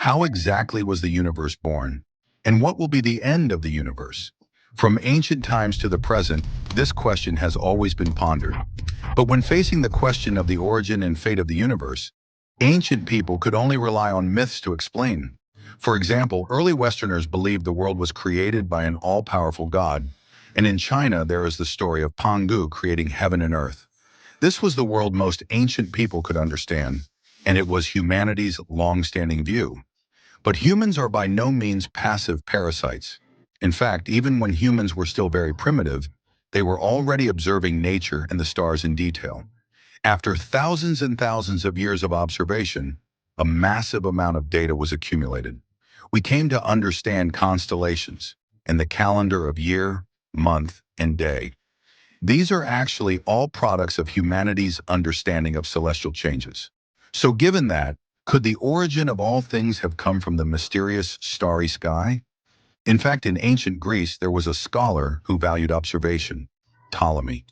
How exactly was the universe born? And what will be the end of the universe? From ancient times to the present, this question has always been pondered. But when facing the question of the origin and fate of the universe, ancient people could only rely on myths to explain. For example, early Westerners believed the world was created by an all-powerful God, and in China there is the story of Pangu creating heaven and earth. This was the world most ancient people could understand, and it was humanity's long-standing view. But humans are by no means passive parasites. In fact, even when humans were still very primitive, they were already observing nature and the stars in detail. After thousands and thousands of years of observation, a massive amount of data was accumulated. We came to understand constellations and the calendar of year, month, and day. These are actually all products of humanity's understanding of celestial changes. So given that, could the origin of all things have come from the mysterious starry sky? In fact, in ancient Greece, there was a scholar who valued observation, Ptolemy.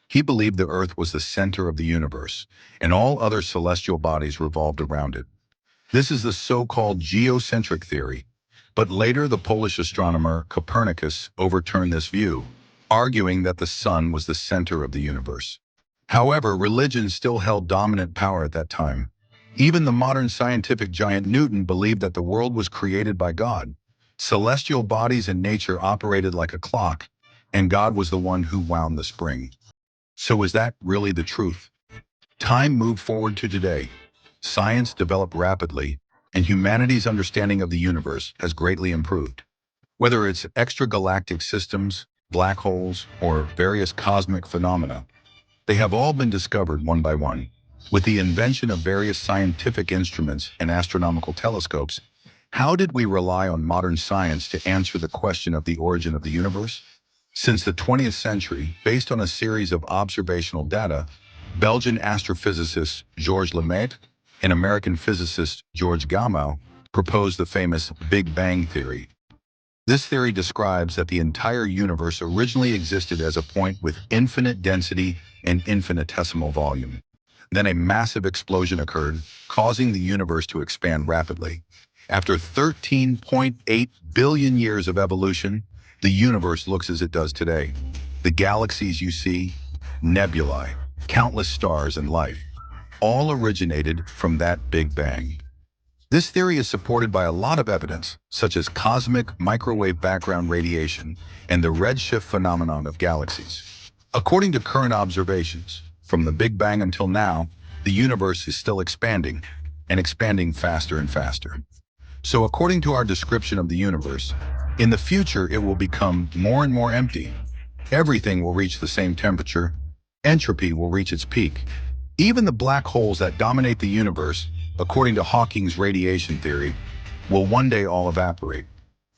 He believed the Earth was the center of the universe, and all other celestial bodies revolved around it. This is the so-called geocentric theory, but later the Polish astronomer Copernicus overturned this view, arguing that the sun was the center of the universe. However, religion still held dominant power at that time. Even the modern scientific giant Newton believed that the world was created by God. Celestial bodies and nature operated like a clock, and God was the one who wound the spring. So is that really the truth? Time moved forward to today. Science developed rapidly, and humanity's understanding of the universe has greatly improved. Whether it's extragalactic systems, black holes, or various cosmic phenomena, they have all been discovered one by one. With the invention of various scientific instruments and astronomical telescopes, how did we rely on modern science to answer the question of the origin of the universe? Since the 20th century, based on a series of observational data, Belgian astrophysicist Georges Lemaitre and American physicist George Gamow proposed the famous Big Bang theory. This theory describes that the entire universe originally existed as a point with infinite density and infinitesimal volume. Then a massive explosion occurred, causing the universe to expand rapidly. After 13.8 billion years of evolution, the universe looks as it does today. The galaxies you see, nebulae, countless stars and life, all originated from that Big Bang. This theory is supported by a lot of evidence, such as cosmic microwave background radiation and the redshift phenomenon of galaxies. According to current observations, from the Big Bang until now, the universe is still expanding, and expanding faster and faster. So according to our description of the universe, in the future it will become more and more empty. Everything will reach the same temperature. Entropy will reach its peak. Even the black holes that dominate the universe, according to Hawking's radiation theory, will one day all evaporate.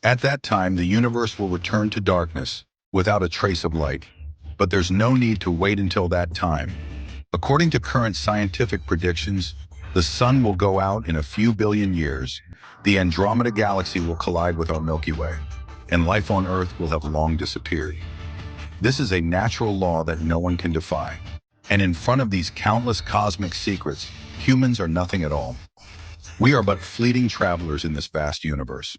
At that time, the universe will return to darkness without a trace of light. But there's no need to wait until that time. According to current scientific predictions, the sun will go out in a few billion years, the Andromeda galaxy will collide with our Milky Way, and life on Earth will have long disappeared. This is a natural law that no one can defy. And in front of these countless cosmic secrets, humans are nothing at all. We are but fleeting travelers in this vast universe.